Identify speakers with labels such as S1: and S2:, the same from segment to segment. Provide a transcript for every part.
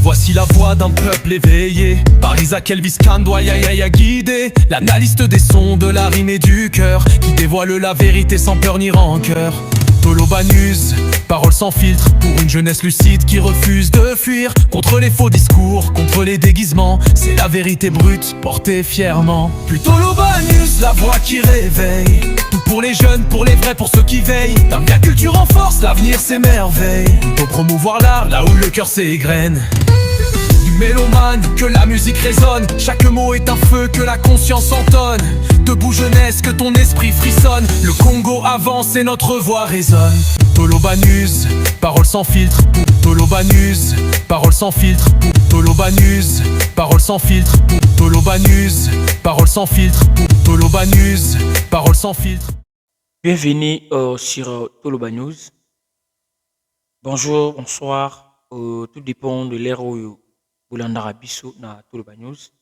S1: Voici la voix d'un peuple éveillé par Isaac Elvis Kandoya guidé. L'analyste des sons, de la rime et du cœur, qui dévoile la vérité sans peur ni rancœur. Tolobanus, paroles sans filtre, pour une jeunesse lucide qui refuse de fuir. Contre les faux discours, contre les déguisements, c'est la vérité brute, portée fièrement. Puis Tolobanus, la voix qui réveille. Tout pour les jeunes, pour les vrais, pour ceux qui veillent. D'un bien culture en force, l'avenir s'émerveille. Pour promouvoir l'art, là où le cœur s'égrène. Du mélomane, que la musique résonne. Chaque mot est un feu, que la conscience entonne. Debout jeunesse, que ton esprit frissonne. Le Congo avance et notre voix résonne. Tolobanus, paroles sans filtre. Tolobanus, paroles sans filtre. Tolobanus, paroles sans filtre. Tolobanus, paroles sans filtre. Tolobanus, paroles sans filtre.
S2: Bienvenue sur Tolobanus. Bonjour, bonsoir. Tout dépend de l'ère où vous Bisso na Tolobanus.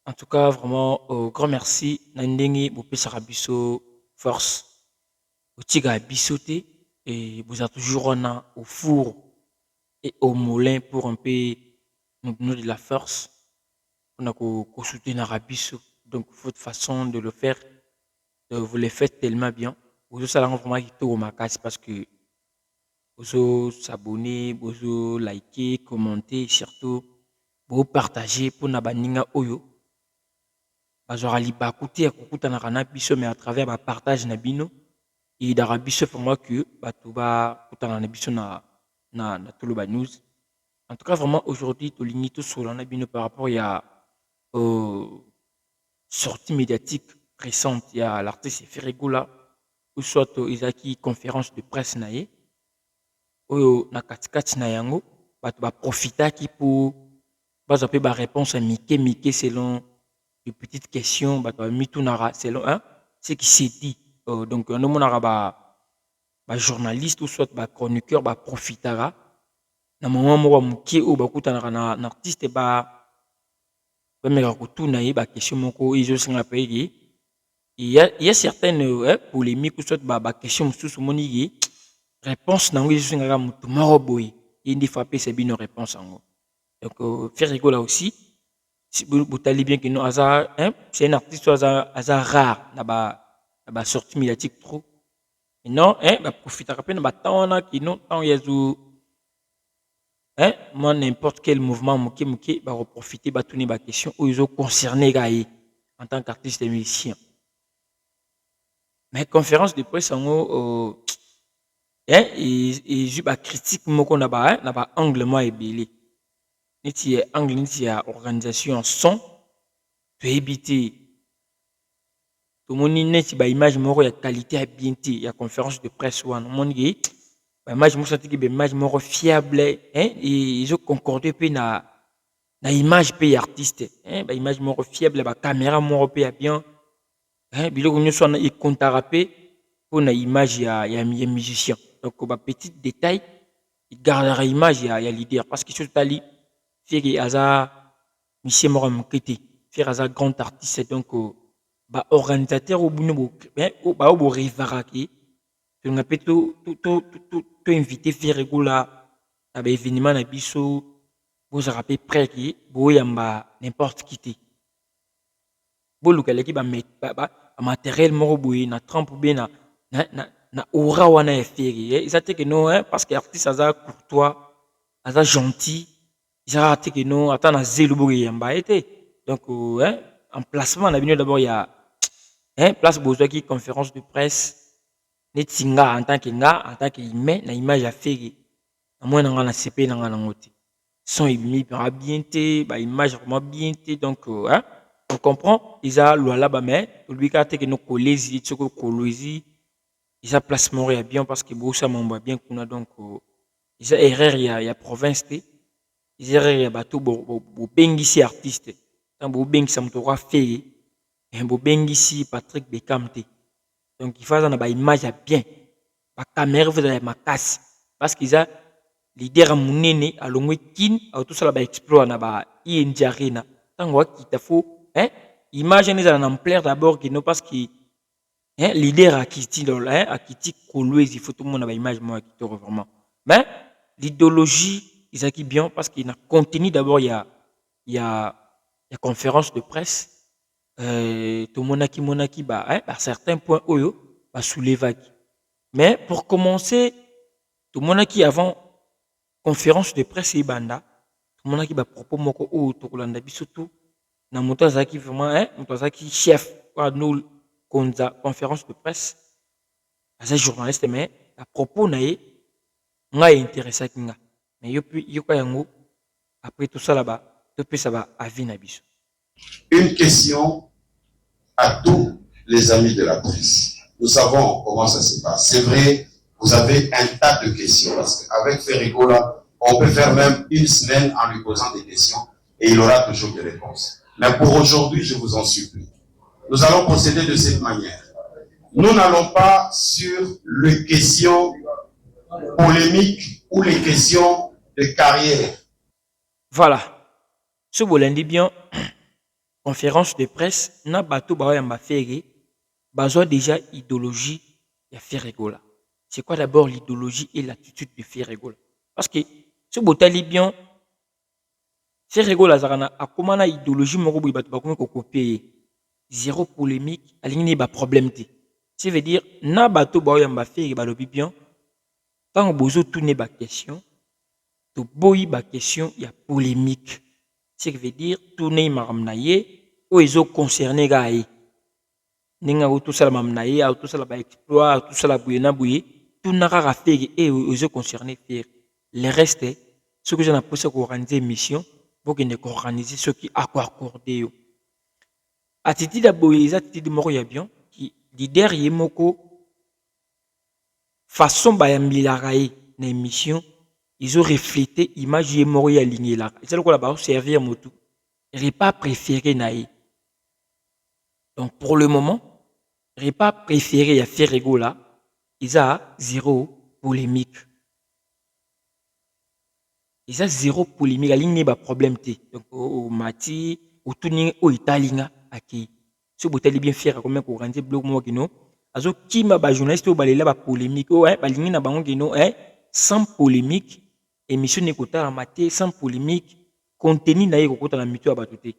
S2: En tout cas, vraiment, grand merci. Nandenge Bopesara Bisso force. Otiga Bissoté. Et vous êtes toujours au four et au moulin pour un peu nous donner de la force. On a soutenir Bisso. Donc, votre façon de le faire, vous le faites tellement bien. Vous avez vraiment qui au macasse parce que vous s'abonner, vous liker, commenter, surtout vous partager pour nabaninga oyo. Bazora li bakuti ya kukuta na kana biso mais à travers ba partage na bino et dara biso vraiment que batu ba kutana na biso na Tolobanus. En tout cas vraiment aujourd'hui to lingi to solo na bino par rapport à sortie médiatique récente. Il y a l'artiste Ferregoula ou soit Isaki conférence de presse naie oyo na katikati na yango batu ba profita ki pour baza pe ba réponse à mike selon les petites questions batu ba mitunara selon ce qui s'est dit. Donc on monara ba journaliste ou soit ba chroniqueur ba profitara na moment moko muke o ba kutana na artiste ba meka kutuna ye ba question moko izo singa payé. Il y a certaines polémiques ou soit ba question sous moni réponse nango izo singa mutu moko boy indi frappé c'est bien une réponse ango. Donc faire rigoler aussi si vous allez bien que nous c'est un artiste hasard rare na ba sortie médiatique trop. Et non ba profiter à peine ba temps qui non temps yezu moi n'importe quel mouvement muke ba profiter ba tourner ba question ou ils ont concerné gaï en tant qu'artiste et musicien. Mais conférence de presse en et j'ai ba critique moko na ba angle moi ebele. Niti angle niti organisation son to éviter tout le monde neti ba image moko ya qualité à bien il y a conférence de presse ou on dit ba image moko senti que ba image moko fiable et ils ont concordé pe na image pe artiste ba image moko fiable ba caméra moko pe bien biloko nyoso na ikontara pe pour na image ya musicien. Donc ba petit détail il gardera image ya leader parce que surtout ali fait que aza monsieur moko mukete faire aza grand artiste donc ba organisateur ou buno ba bo rivaraki tu nga pe to invité faire régular à ba événement na biso vous rappelez près qui bo yamba n'importe qui te bo lukale ki ba matériel moko boye na trempe bien na aura wana faire ça te que non parce que artiste aza courtois aza gentil ça te que non attend na zelo bo yamba été donc emplacement na bino d'abord il y a place besoin qui conférence de presse netinga en tant que humain na image à faire à moins na CP na ngoti son ibimi par bien té ba image vraiment bien té donc on comprend ils a là bas mais lui ka te que no kolezi tsoko kolezi ils a placement ya bien parce que bo ça m'envoie bien kuna donc ils a erreur il y a province té ils erreur ya bato bo bengisi artiste tant bo bengisa mto kwa faire bo bengisi Patrick Beckham te donc il faut na ba image ya bien ba caméra vous avez ma casse parce qu'ils a leader munene alongwe kin au tout ça ba exploit na ba ING Arena tango kita faut image les en ampleur d'abord que non parce que leader a quitté a quitté Kolwezi il faut tout le monde na ba image moi qui te vraiment mais l'idéologie Isaki bien parce qu'il a contenu d'abord il y a conférence de presse to monaki bah hein, à certains points oyo bah soulever. Mais pour commencer to monaki avant conférence de presse et banda to monaki bah propos moko o to kolanda biso tout na moto azaki vraiment hein moto azaki chef wa nous konza conférence de presse as journaliste mais à propos na ye ngai intéressé kinga mais yo kwa yango après tout ça là-bas depuis ça va avis na biso.
S3: Une question à tous les amis de la presse. Nous savons comment ça se passe. C'est vrai, vous avez un tas de questions parce qu'avec Ferrigo là, on peut faire même une semaine en lui posant des questions et il aura toujours des réponses. Mais pour aujourd'hui, je vous en supplie. Nous allons procéder de cette manière. Nous n'allons pas sur les questions polémiques ou les questions de carrière.
S2: Voilà. Ce bolandi bien conférence de presse na bato ba yamba fere bazo déjà idéologie ya Ferrigo là. C'est quoi d'abord l'idéologie et l'attitude de Ferrigo là? Parce que ce botali bien Ferrigo là zakana akomana idéologie moko boy bato ba komi ko copier zéro polémique aligné ba problème té. Ça veut dire na bato ba yamba fere ba lobi bien tant bozo tourner ba question to boyi ba question ya polémique. Ce qui veut dire tourner maramnaye ou ils ont concerné gaï. Ninga ou tout ça la mamnaye, ou tout ça la ba exploit, tout ça la bouyena bouye, tout n'a qu'à faire et ils ont concerné faire. Le reste, ce que j'en ai poussé pour organiser mission, pour qu'ils ne organiser ce qui a quoi accorder. Attitude à boye, attitude moro ya bien, qui leader yé moko façon ba yambilaraye na émission. Ils ont reflété l'image de Mori aligné là. C'est le quoi là-bas, servir motu. Repas préféré naï. Donc pour le moment, repas préféré à Ferrigo là, ils ont zéro polémique. Ils ont zéro polémique. Aligné ba problème té. Donc au mati, au tuning, au italien, à qui. Ce bouteille bien faire comme un courant de blog moi qui non. Azo qui m'a ba journaliste au balé là ba polémique. Oh hein, baligné na bango qui non hein, sans polémique. Émission n'écouta la maté sans polémique, contenu na yekota la mito abatuté.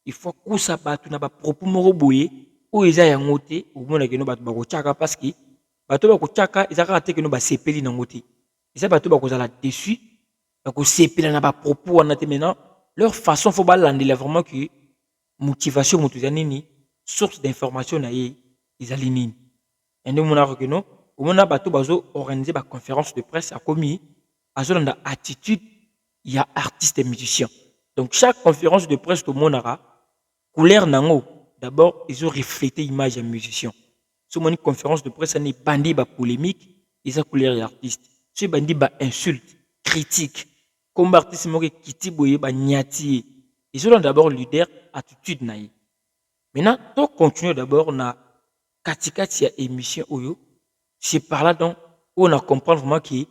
S2: Il faut que ça batu na ba propos moro boye o eza ya ngote o mona keno batu ba ko chaka parce que batu ba ko chaka eza ka te keno ba sepeli na ngote. Eza batu ba ko zala dessus ba ko sepela na ba propos wana te maintenant leur façon faut ba landela vraiment que motivation mutu ya nini source d'information na ye ezali nini. Ende mona ko keno o mona batu bazo organiser ba conférence de presse a commis dans attitude, il y a artistes et musiciens. Donc chaque conférence de presse au Monara, couleur nango, d'abord ils ont reflété l'image des musiciens. Ce une conférence de presse, c'est bandi ba polémique, ils ont couleur d'artiste. Ce bandi ba insulte, critique, comme artiste moke kiti boye ba nyati. Ils ont d'abord leader attitude naïe. Maintenant, to continue d'abord na katikati ya émission oyo, c'est par là donc on a comprendre vraiment que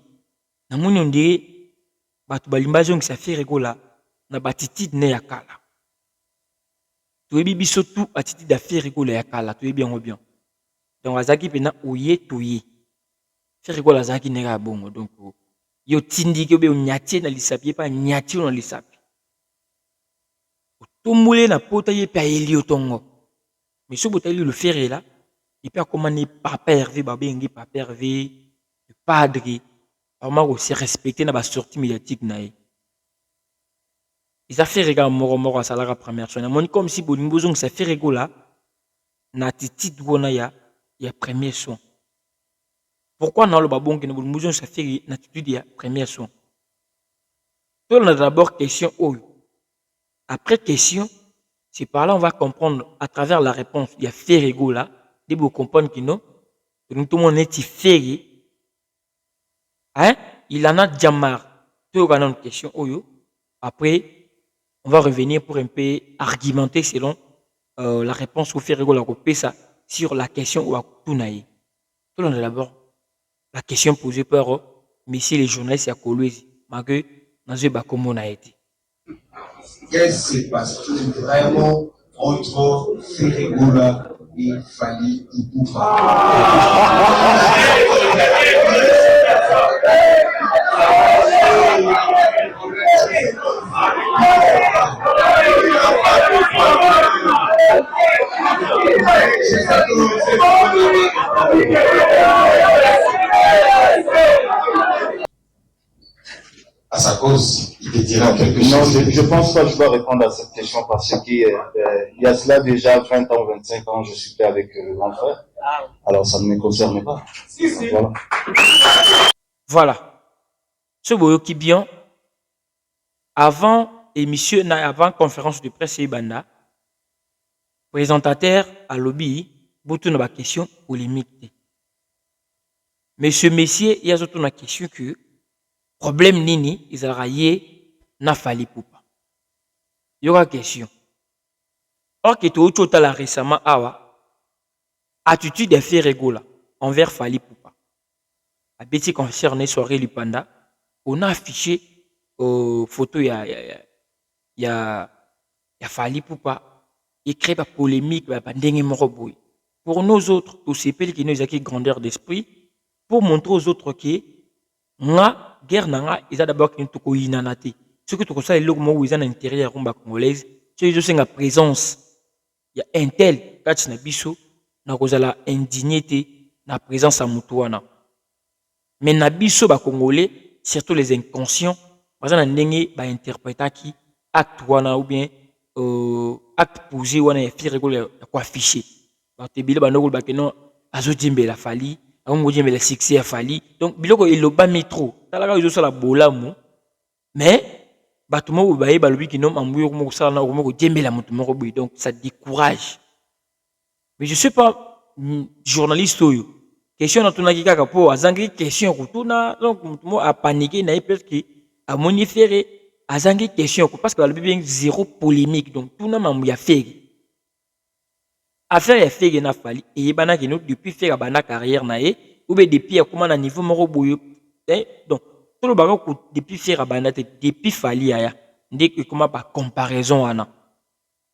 S2: na moni on dirait batu balimbazo ngi sa Ferrigo là na batitide ne yakala to ebi biso tout attitude da Ferrigo la yakala to ebi yango bien donc azaki pena oye toye Ferrigo la zaki ne ga bongo donc yo tindi ke be nyati na lisapi pa nyati na lisapi tombole na pota ye pa elio tongo mais so botali le Ferré là il peut commander papa Hervé babengi papa Hervé le padre. Vraiment aussi respecté dans la sortie médiatique naïe. Ils ont fait regarder moro à salaire première soin. Moi comme si bonimbozo ça fait rigolo là, na attitude wona ya premier soin. Pourquoi dans le babon que bonimbozo ça fait attitude ya premier soin? On a d'abord question oyo. Après question, c'est par là on va comprendre à travers la réponse. Il y a fait rigolo là, de vous comprendre que non, tout le monde est fait. Hein? Il en a déjà marre. Tu as une question. Après, on va revenir pour un peu argumenter selon la réponse au Ferrigo la ça sur la question ou à Tounaï. Tout le monde d'abord la question posée par messieurs les journalistes à Kolwezi. Malgré Nazé Bakomo n'a été.
S4: Qu'est-ce qui se passe vraiment entre Ferrigo et Fali Ipupa?
S3: À sa cause, il te dira quelque
S5: Non,
S3: chose.
S5: je pense pas que je dois répondre à cette question parce que il y a cela déjà 20 ans, 25 ans, je suis père avec l'enfant. Alors ça ne me concerne pas. Voilà.
S2: Voilà. Ce boyoki bien, avant émission, avant conférence de presse, Banda, présentateur à lobby, beaucoup de questions polémiques. Mais ce messier, il y a surtout une question que problème nini, ils ont raillé, n'a fallu pas. Il y aura question. Or, que tu as là récemment, attitude des faits rigola envers Fali Poupa. A Betty concerné soirée Lupanda, on a affiché photo, il y a Fali Poupa, il crée pas polémique, pas dingue moroboui. Pour nous autres, tous ces pays qui nous ont grandeur d'esprit, pour montrer aux autres que nga guerre nanga ils ont d'abord qu'une toko inanate. Ce que tu ça est logo où ils ont l'intérieur rumba congolaise, c'est juste une présence. Il y a un tel catch na biso na kozala indignité na présence à mutuana. Mais na biso ba congolais, surtout les inconscients, baza na ndenge ba interpréter qui acte wana ou bien acte posé wana ya fi rigolo ya ko afficher. Ba te bile ba ndoko ba que non azo djembe la fali, azo djembe la succès ya fali. Donc biloko eloba mitro. Tala ka zo sala bolamu. Mais bato mo baye balobi ki non ambuyo ko sala na ko djembe la mutu moko boy. Donc ça décourage. Mais je sais pas journaliste oyo. Question na tuna kaka po azangi question kutuna donc mutu mo a paniqué na parce que a moniféré azangi question parce que balobi bien zéro polémique donc tuna mamu ya faire. Affaire ya faire na fali et bana ki nous depuis faire bana carrière na e ou bien depuis comment na niveau moko boyo. Donc tout le bagage depuis faire bana depuis fali ya ndé que comment pas comparaison ana.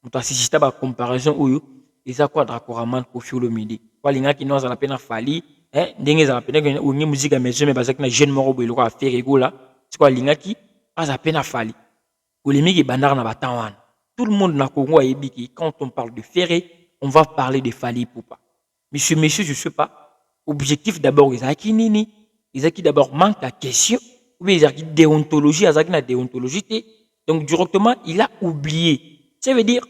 S2: Mutu assista ba comparaison oyo eza quoi drakoraman ko fiolo midi. Walinga ki nous ala pena fali ndenge za pena ko ngi musique à maison mais bazaki na jeune moko boyo ko affaire egola. C'est quoi linga ki aza pena fali. Polémique bandar na batawan. Tout le monde na Congo a ebiki quand on parle de Ferré, on va parler de Fali Poupa. Monsieur, je sais pas. Objectif d'abord, ils ont nini. Ils ont d'abord manque à question. Ou bien ils ont déontologie, ils ont déontologie. Donc directement, il a oublié. Ça veut dire,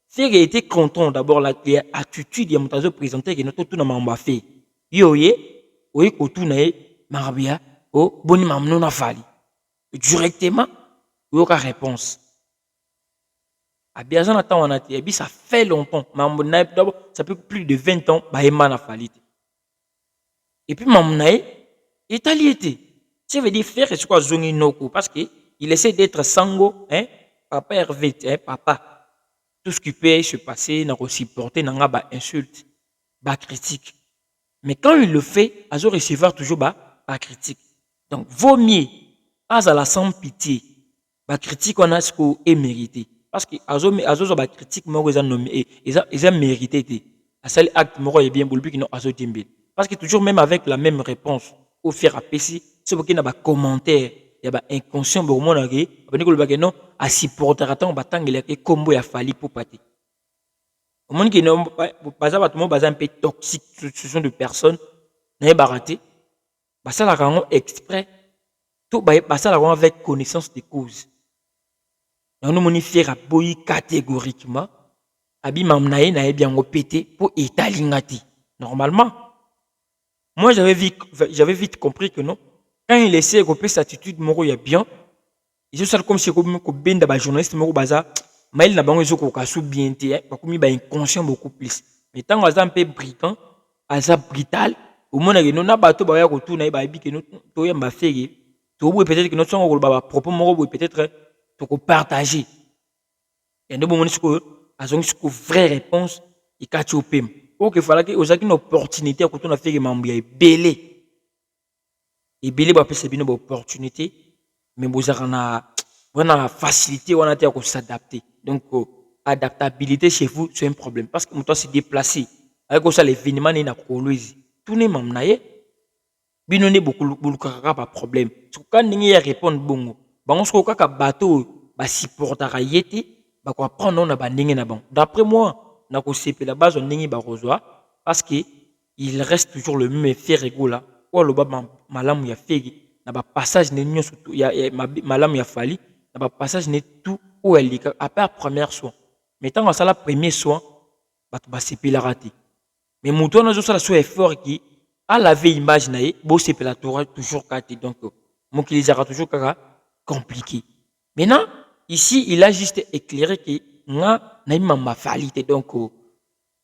S2: Ferré était content d'abord la attitude, il y a mon présenté que notre tout n'a pas fait. Yoye, oye kotu nae marabia, oh boni mamno na Fali. Directement, aucune réponse. A bien ça fait longtemps. Ça fait plus de 20 ans, na Fali. Et puis Mamnae est allié. Ça veut dire faire ce quoi zongi noko parce que il essaie d'être sango, papa Hervé, papa. Tout ce qui peut se passer, n'a supporter, n'a pas insulte, ba critique. Mais quand il le fait, il va recevoir toujours ba critique. Donc vaut mieux à la sans pitié. Ba critique on a ce qu'on est mérité. Parce que azo ba critique mo ils ont nommé ils ont mérité. À seul acte mo est bien bulbi qui non azo timbe. Parce que toujours même avec la même réponse au faire à PC, c'est pour qu'il n'a pas commentaire, il y a pas inconscient pour mon agé, parce que le bagage non à supporter attend batang il a combo ya Fali pour pâté. Au monde qui non pas ça tout le monde un peu toxique, ce sont de personnes n'est pas raté. Bah ça la rend exprès tout bah ça la rend avec connaissance des causes. Donc nous moni faire boy catégoriquement abi mamnae na bien pété pour étalingati. Normalement moi, j'avais vite compris que non. Quand il essaie de couper cette attitude, Moro y a bien. Il se comme si comme ben d'abord journaliste Moro baza, mais il n'a pas besoin qu'on casse bien té, pas comme il est inconscient beaucoup plus. Mais tant qu'on a un peu britant, asa brutal, au moins que nous n'a pas tout baya retour na iba que nous to ya mba faire. To peut-être que notre son ko baba propos Moro peut-être to ko partager. Et nous bon ce azong ce vraie réponse, il catch au pem. Ok, il fallait que vous ayez une opportunité quand on a fait que mambo ya belé. Et belé va passer une opportunité, mais vous avez une facilité on a été à s'adapter. Donc adaptabilité chez vous c'est un problème parce que moi se déplacer avec ça l'événement n'est pas coloise. Tout n'est même naé. Binone beaucoup pas problème. Quand n'y répondre bongo, bango ce qu'on a bateau supportera yete ba ko prendre na ba ndenge na bon. D'après moi, na ko sepe la base ndenge ba rozwa parce que il reste toujours le même effet régola. Ou le ba malamu ya fegi na ba passage ne nyo surtout ya malamu ya fali na ba passage ne tout ou elle après première soin. Mais tant que ça la premier soin ba sepe la raté. Mais mouton na zo ça la so effort qui à la veille image na ye bo sepe la toujours katé donc mon qui les aura toujours compliqué. Maintenant, ici, il a juste éclairé que nga na mamba falite donc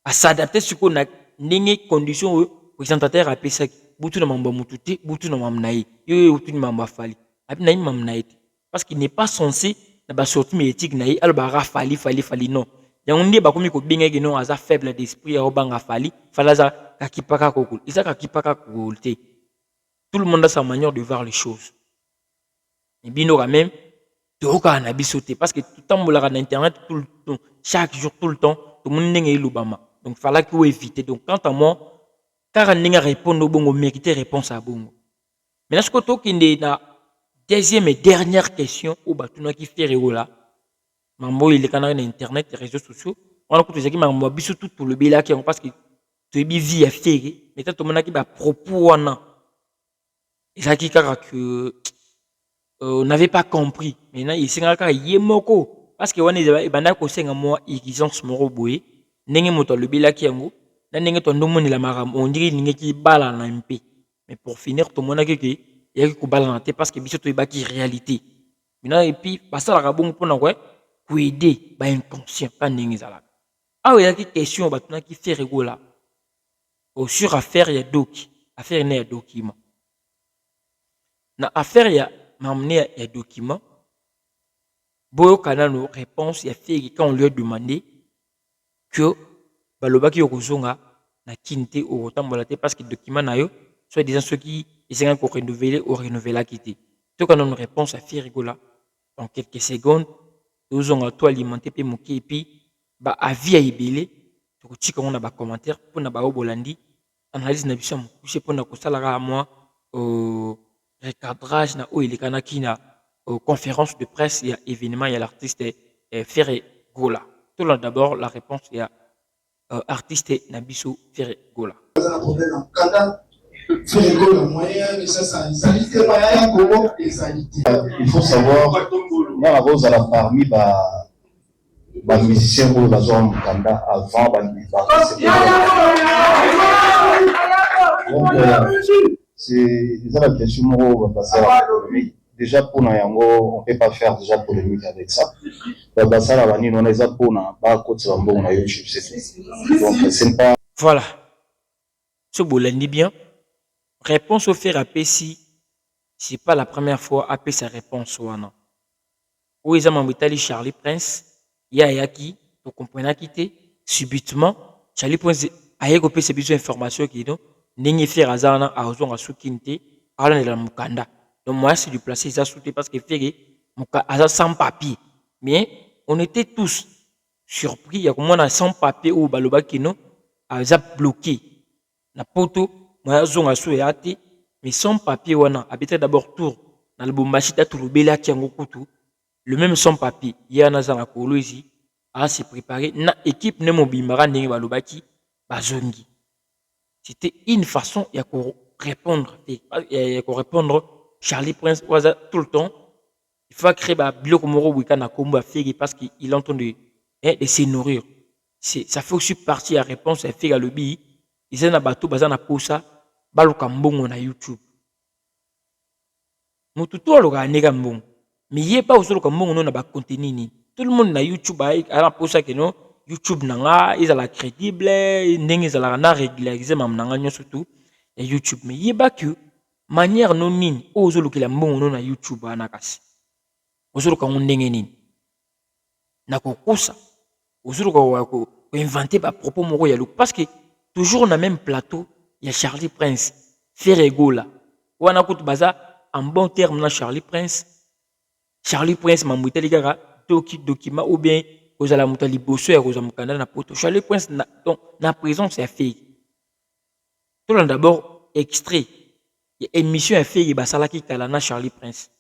S2: à s'adapter sur qu'on a n'enge condition présentateur a pesa butu na mamba mutute butu na mamba naï yo butu na mamba fali abi na mamba naï parce qu'il n'est pas censé na ba sorti éthique naï alba ra fali non yango ndi ba komi ko benga que non aza faible d'esprit au banga fali falaza kakipaka kokul isa kakipaka kokulte. Tout le monde a sa manière de voir les choses. Et bien quand même toka na bisoté parce que tout le temps on internet tout le temps chaque jour tout le temps tout le monde n'est lubama donc fallait qu'il faut éviter. Donc quant à moi car on répondre au bon mériter réponse à bon. Maintenant ce que toi qui est la deuxième et dernière question au batuna qui fait là mambo il est canal internet les réseaux sociaux on a écouté ça qui mambo bisoté tout le bela qui parce que tu es vie à faire mais tout le monde qui va propos wana et ça qui que on n'avait pas compris. Maintenant, il s'est dit moko parce que on est banda ko senga moi exigence moro boye ndenge moto le bila kiango na ndenge to ndo moni la maram on dirait ndenge ki bala na mpe mais pour finir to mona ke ya ko bala na te parce que biso to ibaki réalité. Maintenant et puis passer la rabon pour na ko aider ba inconscient pas ndenge zala ah ya ki question ba tuna ki fait rigola au sur affaire ya doki affaire ne ya document na affaire ya m'amener un document. Boyo kana nos réponses il a fait quand on lui a demandé que balobaki yokozonga na kinte au tambolate parce que le document na yo soit disant ceux qui essaient encore renouveler ou renouveler quitter. Donc on a une réponse à faire rigola en quelques secondes nous on a tout alimenté pe moki et puis ba avis à ibele to tika on a ba commentaire pour na ba obolandi analyse na biso mo coucher pour na ko sala moi recadrage na o il kana kina conférence de presse il y a événement il y a l'artiste Ferré Gola. Tout d'abord la réponse il y a artiste Nabiso Ferré Gola.
S5: Il faut savoir moi rose à la parmi ba musicien pour la zone Mukanda avant c'est la question on va passer à la polémique. Déjà pour Nayango, on ne peut pas faire déjà polémique avec ça. Donc ça la vanille on les a pour na ba côté on a YouTube c'est donc c'est pas
S2: voilà. Ce bolandi bien. Réponse au faire à Pessi, c'est pas la première fois à sa réponse ou non. Où ils ont embêté Charlie Prince, Yaki, vous comprenez quitté subitement Charlie Prince a écopé ses besoins d'informations qui donc n'est faire hasard à ozon à soukinte à la mukanda. Donc moi c'est du placer ça sauté parce que fait muka sans papier. Mais on était tous surpris, il y a comme on a sans papier ou baloba qui non a bloqué la poto moi zonga souéati mais sans papier wana habité d'abord tour dans le bombachita tout le bela qui kutu le même sans papier yana za na kolozi a se préparer na équipe ne mobimbara ndenge balobaki bazongi. C'était une façon il y a répondre Charlie Prince tout le temps il faut créer ba biloko moro wika na kombo afeki parce qu'il entend de se nourrir. Ça fait aussi partie à réponse à faire le bi ils na bato bazana posa baluka mbongo na YouTube mutu to aloka nega mbongo mais yé pas osoloka mbongo non na ba contenu ni tout le monde na YouTube a posa que non YouTube nanga ils la crédible ndenge za na régulariser mam nanga nyo surtout et YouTube mais yé ba que manière non nini osoloka la mbongo non na YouTube ana kasi osoloka ndenge nini na kokosa osoloka ko inventer ba propos moko ya parce que toujours dans le même plateau, il y a Charlie Prince, Ferré Gola. Ou on a baza en bon terme dans Charlie Prince. Charlie Prince m'a mouté les gars, document ou bien aux alamutali bosseur aux amukanda na poto. Charlie Prince donc na présence c'est fait. Tout le d'abord extrait. Il y a émission fait il basala qui kala na Charlie Prince.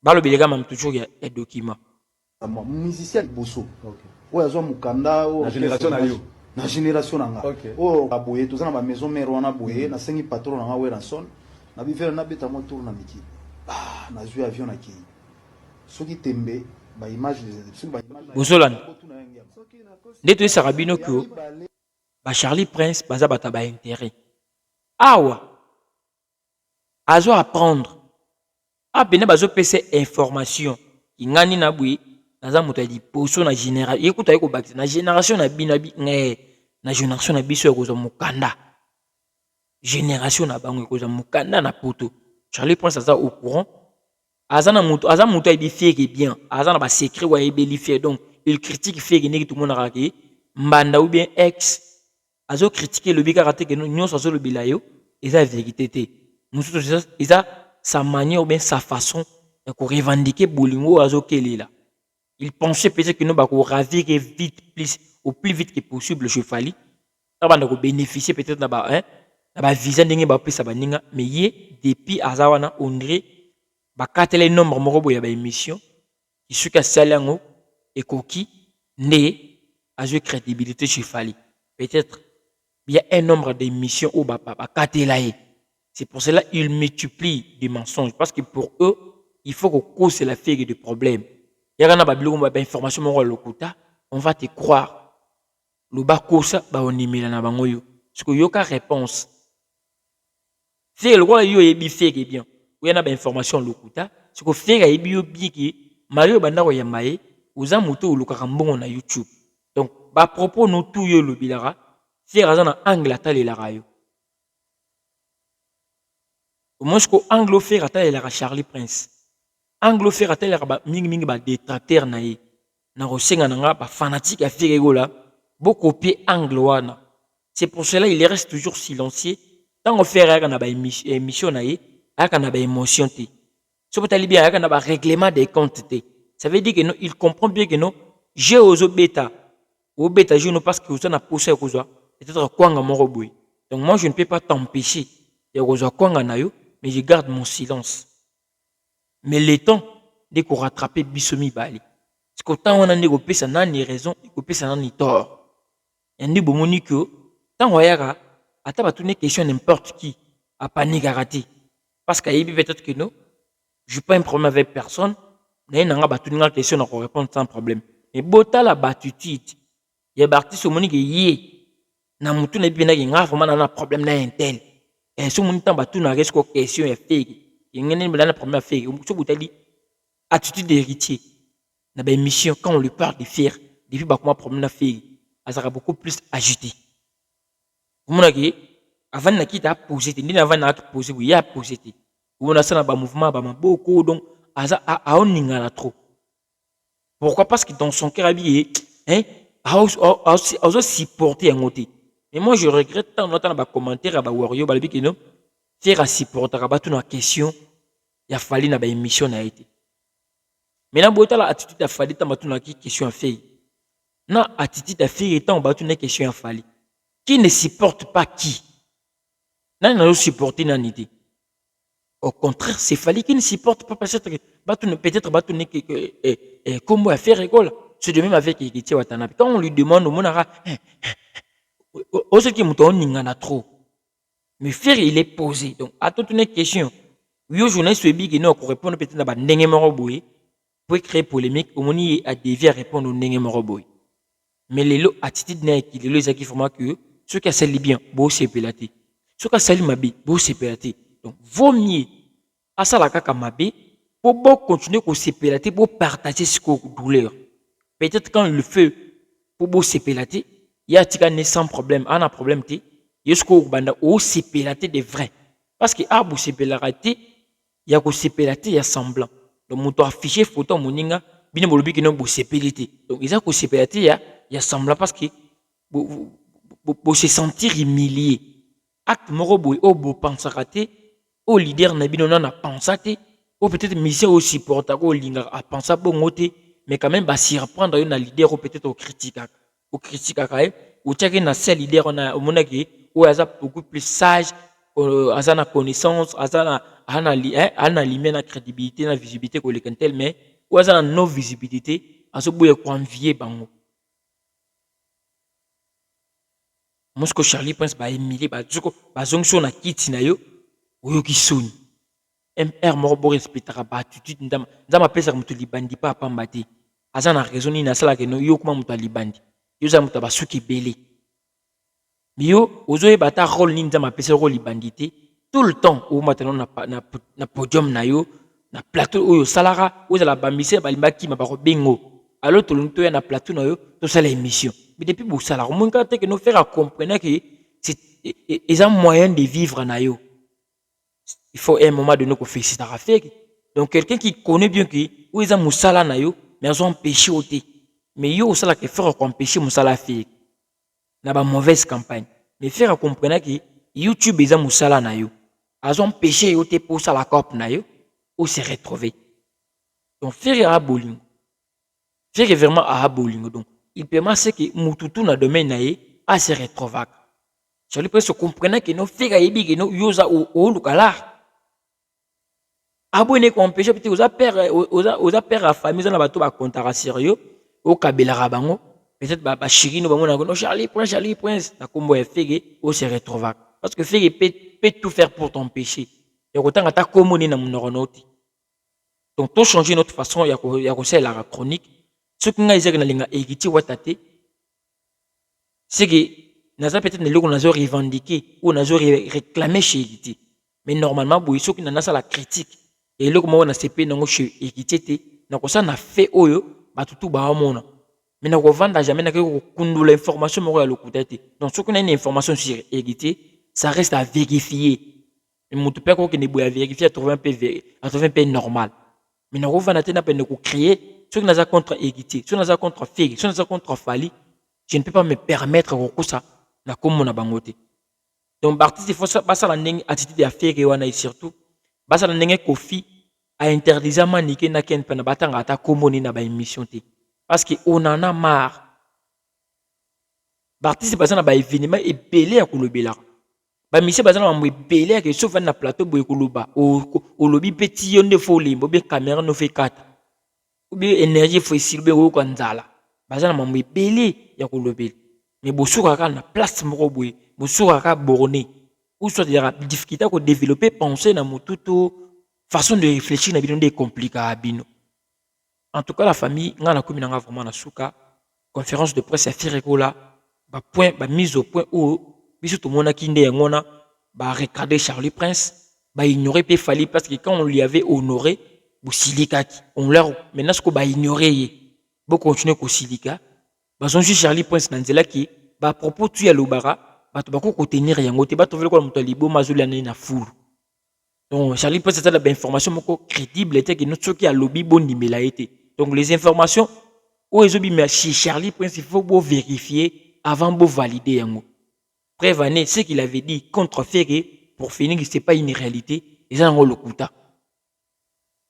S2: Balo belega même toujours il y a document.
S5: musicien bosso oyo azwa mokanda
S6: Na génération na yo.
S5: na génération na nga oyo aboye toza na bamaison mare wana boye nasengi patron na nga weranson na bivere nabeta mwa tour na miki nazwi avion na kei soki tembe baimage
S2: Bozolani. Nde toyesaka bino ke Charlie Prince baza bata ba intérêt. Awa azo apprendre. Bene bazo pese information. Ingani na bui naza moto ya diposo na général. Écoute ayeko bakisa na génération na bino na génération na biso ekozwa mokanda. Génération na bango ekozwa mokanda na poto. Charlie Prince aza au courant. Aza moto ya bifeke bien. Aza na ba secret wa ebeli fait donc il critique feke niki tout le monde a raqué. Mbanda ou bien ex azo critiquer le bika raté que nous azo le bilayo et ça vérité té nous ça sa manière ou bien sa façon de revendiquer bolingo azo kelela il pensait peut-être que nous ba ko ravir vite plus au plus vite que possible chez Fali abanda ko bénéficier peut-être na ba visa ndenge ba pesa baninga mais yé depuis azawana ondré ba katele nombre moko boya ba émission qui suka salango et coquille né à jouer crédibilité chez Fali. Peut-être il y a un nombre d'émissions au Bapa. C'est pour cela qu'ils multiplient des mensonges. Parce que pour eux, il faut qu'on cause la fille de problèmes. Il y a une information, on va te croire. Le bas cause, on y met la bangoyo. Parce qu'il y a aucune réponse. Faire le roi, il y a une bien. Il y a une information, le kuta. Ce que faire, il y a bien Mario Bandaro Yamae, aux amouteux ou le carambon na YouTube. Donc, à propos nous tout yo le bilara, faire raison en angle à tal et la rayo. Moi, je crois anglo faire à tal et la Charlie Prince. Anglo faire à tal et la ming ba détracteur naïe. Na rosenga nanga ba fanatique à faire là, beaucoup copier angloana. C'est pour cela il reste toujours silencieux. Tant on fait rien na ba émission naïe, aka na ba émotion té. Ce peut aller bien aka na ba règlement des comptes té. Ça veut dire que non, il comprend bien que non, j'ai aux bêta. Au bêta, je ne pense que vous en avez poussé à cause peut-être quoi nga moro boy. Donc moi, je ne peux pas t'empêcher de cause quoi nga nayo, mais je garde mon silence. Mais le temps de qu'on rattraper bisomi bali. Parce que tant on a négocié ça n'a ni raison, négocié ça n'a ni tort. Et ni bon moni que tant on yara, à ta batune question n'importe qui a panique à rater. Parce qu'il y a peut-être que non, je n'ai pas un problème avec personne. Mais n'a pas batune question à répondre sans problème. Mais bota la batutite. Il y a parti sur mon yé. Na mutu na bina nga vraiment na problème na intel. Et sur mon temps batu na risque question est fake. Il y a un problème fake. So butali attitude d'héritier. Na ba mission quand on lui parle de faire, depuis ba comment problème na fake, ça sera beaucoup plus agité. Vous m'avez avant na qui t'a posé, ni avant na posé, oui, il a posé. On a ça na ba mouvement ba beaucoup donc a on n'ingala trop. Pourquoi? Parce que dans son cœur habillé, hein, a aussi supporter un côté. Mais moi, je regrette tant d'entendre des commentaires à Wario, que non, faire à supporter à toute une question, il a fallu na ba émission na été. Maintenant, boita la attitude a fallu tant battu na question à faire. Na attitude à faire étant battu une question à fallu. Qui ne supporte pas qui? N'a pas supporté na nité. Au contraire, c'est fallu qui ne supporte pas peut-être battu comment à faire école. C'est de même avec Ikiti Watanabe. Quand on lui demande, on a qui m'a trop. Mais faire, il est posé. Donc, à toute une question, oui, journaliste qui n'a pas répondre peut-être à Ndenge Moroboy, pour créer polémique, au moment où a dévié à répondre au Ndenge Moroboy. Mais les lots attitudes n'est qu'il est qui font que ceux qui s'allient bien, beau c'est pélaté. Ceux qui s'allient mabi, beau c'est pélaté. Donc, vaut mieux à ça la kaka mabi pour continuer à se pélater, pour partager ce qu'on douleur. Peut-être quand il le fait pour beau se pélater, il y a tika sans problème, on a problème té, jusqu'au banda au se pélater de vrai. Parce que beau se pélater, il y a que se pélater, il y a semblant. Donc mon affiché photo moninga, bien bolobi que non beau se pélater. Donc il y a que se pélater, il y a semblant parce que beau se sentir humilié. Acte moro boy au beau penser raté, au leader na bino na pensé, ou peut-être mission au supporter au linga a penser bon côté. Mais quand même, si reprendre un leader ou peut-être au critique, ou tchèque na seul leader on a ou a beaucoup plus sage, a na connaissance, a na limé na crédibilité, na visibilité que le cantel, mais ou a na non visibilité, azoboya ko envier bango. Mosko Charlie Prince ba Emily ba zuko ba zongso na kiti na yo oyo kisoni. MR moko bo respectaka ba attitude ndama pesa mutu libandi pa pamba te. Aza na raison ni na sala ke no yo kuma mutu libandi. Yo za mutu ba suki belé. Yo ozoye bata rôle ni ndama pesa rôle libandi te. Tout le temps au maintenant na podium na yo na plateau oyo salara oyo la bambise ba limbaki ma ba bengo. Alors tout le monde na plateau na yo to sala émission. Mais depuis pour ça, on peut que nous faire comprendre que c'est un moyen de vivre na yo. Il faut à un moment donné qu'on fait ça à faire. Donc quelqu'un qui connaît bien que où ils ont moussala na yo, mais ils ont péché au thé. Mais yo au sala que faire qu'on péché moussala faire. N'a pas mauvaise campagne. Mais faire comprendre que YouTube ils ont moussala na yo. Ils ont péché au thé pour ça la cop na yo ou se retrouver. Donc faire à bowling. Faire vraiment à bowling donc. Il permet ce que mututu na domaine nae a se retrouver. Je lui se comprendre que no fega yebi que no yoza o lukala. Abonné ko empêcher peut-être oza père à famille na bato ba kontara sérieux o kabela rabango peut-être ba chirino bango na no Charlie Prince na kombo ya fege o se retrouver parce que fege peut tout faire pour t'empêcher. Et autant ata komoni na monoronoti. Donc to changer notre façon ya ko c'est la chronique. Ce qui nga izaka na linga egiti watate c'est que naza peut-être ne loko nazo revendiquer ou nazo réclamer chez egiti mais normalement boy ce qui na la critique et loko mo na CP nango chez egiti te na ko ça na fait oyo batutu ba mona mais na ko vendre jamais na ko kundula information mo ya lokuta te donc ce qu'on a une information sur egiti ça reste à vérifier et mutu pe ko ke ne boya vérifier à trouver un peu normal mais na ko vendre te na pe ne ko créer. Ceux qui sont contre Egiti, ceux qui sont contre Fegi, ceux qui sont contre Fali, je ne peux pas me permettre de faire ça na comme na bangote. Donc l'artiste il faut ça basa la ndenge attitude ya Fegi wana et surtout basa la ndenge Kofi a interdit manike na ken pena batanga ata komoni na ba émission te parce que on en a marre. L'artiste basa na ba événement et belé ya kolobela. Ba mission basa na mo belé que sauf na plateau boy koloba o lobi petit yonde folie bo be caméra no fait 4. Ou bien énergie fossile be ko nzala bazana mamwe belé ya kolobela mais bosuka ka na place moko boye bosuka ka borné ou soit il y a difficulté à développer penser na mututu façon de réfléchir na bino de compliqué bino en tout cas la famille nga na komi nga vraiment na suka conférence de presse à Firekola ba point ba mise au point où biso tout mona kinde ngona ba regarder Charlie Prince ba ignorer pe Fali parce que quand on lui avait honoré on leur maintenant ce qu'on va ignorer bon continuer ko silika ba son Charlie Prince nanzela ki ba propos tu ya lobara ba to ba ko contenir yango te ba to vele ko muto libo mazuli na fulu donc Charlie Prince c'est la information moko crédible était que notre qui a lobby bon nimela été donc les informations ou ezobi mais chez Charlie Prince il faut beau vérifier avant beau valider yango prévenir ce qu'il avait dit contre Ferré pour finir que c'est pas une réalité et ça on le kuta.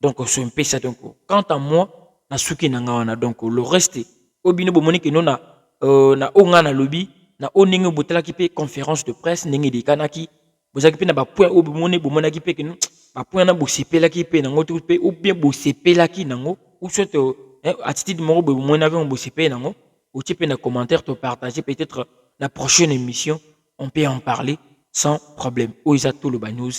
S2: Donc, c'est un peu ça. Donc, quant à moi, na suki na ngawana. Donc, le reste, obino bomoni que na onga na lobby, na oningo botela ki pe conférence de presse, ningi de kanaki, bozaki pe na ba point obimoni bomona ki pe que nous, ba point na bosepela ki pe na ngoto pe ou bien bosepela ki nango, ou soit attitude moro bomona ki bosepela nango, ou tu peux na commentaire te partager peut-être la prochaine émission, on peut en parler sans problème. Ou ils a tout le news,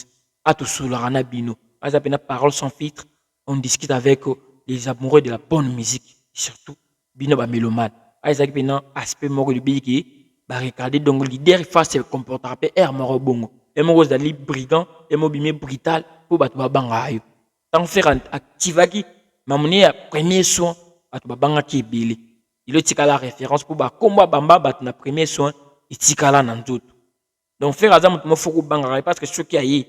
S2: à tout sous la rana bino, à la parole sans filtre. On discute avec les amoureux de la bonne musique, surtout bino ba mélomane. Isaac Bena aspect moko du biki ba regarder donc leader face se comporter pe air moko bongo. Et moko zali brigand et mobimé brutal pour battu ba banga yo. Tant faire activaki mamoni ya premier soin battu ba banga ki belé. Il tika la référence pour ba combat bamba battu na premier soin itikala na nzoto. Donc faire azam mo foko banga parce que ce qui a yi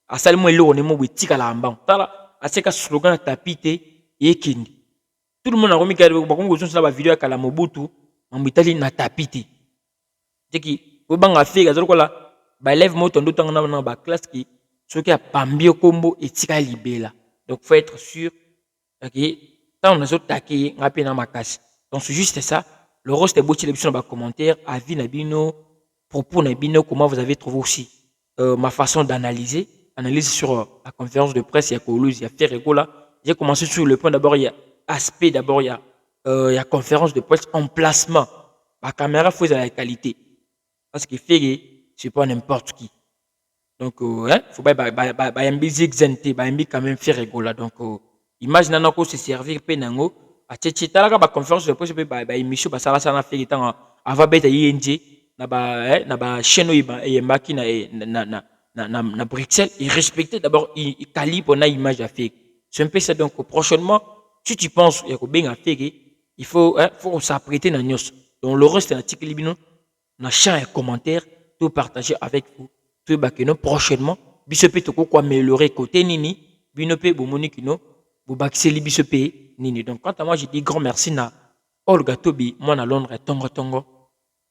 S2: asali mo eloko ne mo itikala mbang. Tala aseka slogan tapite yekindi. Tout le monde a remis que la vidéo à la Mobutu, en Italie na tapité. C'est qui, au banc à faire, bah lève moi ton d'autant dans la classe qui, ce qui a pambio combo et tika libella. Donc faut être sûr, ok, quand on a autres taqué, on a peine dans ma casse. Donc c'est juste ça. Le reste est beau, tu dans les commentaires, avis nabino, propos nabino, comment vous avez trouvé aussi ma façon d'analyser, analyse sur la conférence de presse, il y a Colouse, il y a Ferregola. J'ai commencé sur le point d'abord, il y a aspect, d'abord il y a il y a conférence de presse, emplacement. La caméra faut la qualité. Parce que c'est pas n'importe qui. Donc, faut pas un busy exempté, quand même faire rigoler. Donc, imagine qu'on se servir penango, à tchétchita la conférence de presse, émission, ça va faire temps avant bête ING, na chaîne et maki na Bruxelles, et respecter d'abord, il calibre na image à faire. C'est un peu ça. Donc, prochainement, si tu penses qu'il y a bien à faire, il faut s'apprêter dans news. Donc, le reste de l'article, na champ et commentaire, tout partager avec vous. Tout bakeno prochainement, bisope toko quoi améliorer côté nini, binope bomonikino, bobaxeli bisope nini. Donc, quant à moi, je dis grand merci na Olga Tobi, moi na Londres, tongo,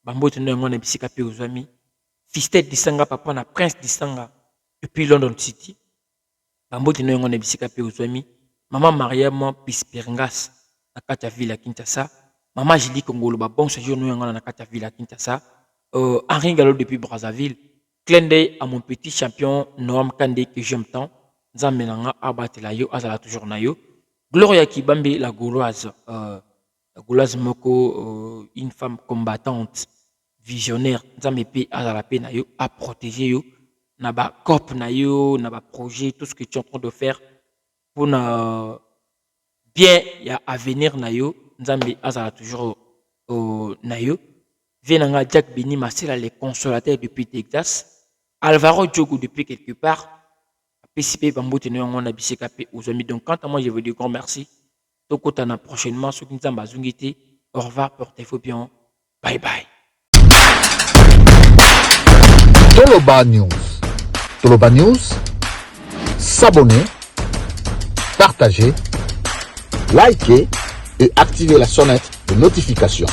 S2: bambo teno ngone bisika pe uzami, Fistet disanga papa na Prince disanga, depuis London City, bambo teno ngone bisika pe uzami, maman Mariam Pisperingas, na kata villa Kinshasa, maman Julie Kongolo, bon séjour nous ngona na kata villa Kinshasa, Henri Gallo depuis Brazzaville, clin d'œil à mon petit champion Noam Kandé que j'aime tant. Nzamenanga abatela yo azala toujours na yo. Gloria Kibambe la Gauloise moko une femme combattante visionnaire Nzamepe azala pe na yo à protéger yo na ba cop na yo na ba projet tout ce que tu es en train de faire pour na bien ya avenir na yo Nzambe azala toujours na yo. Venanga Jack Bini Marcela les consolateurs depuis Texas. Alvaro Diogo depuis quelque part. PCP Bambo Teneur on a bissé capé aux amis. Donc quant à moi je veux dire grand merci. Tokotana prochainement ceux qui nous ont zungité. Au revoir, portez-vous bien. Bye bye.
S6: Toloba News. Toloba News. S'abonner, partager, liker et activer la sonnette de notification.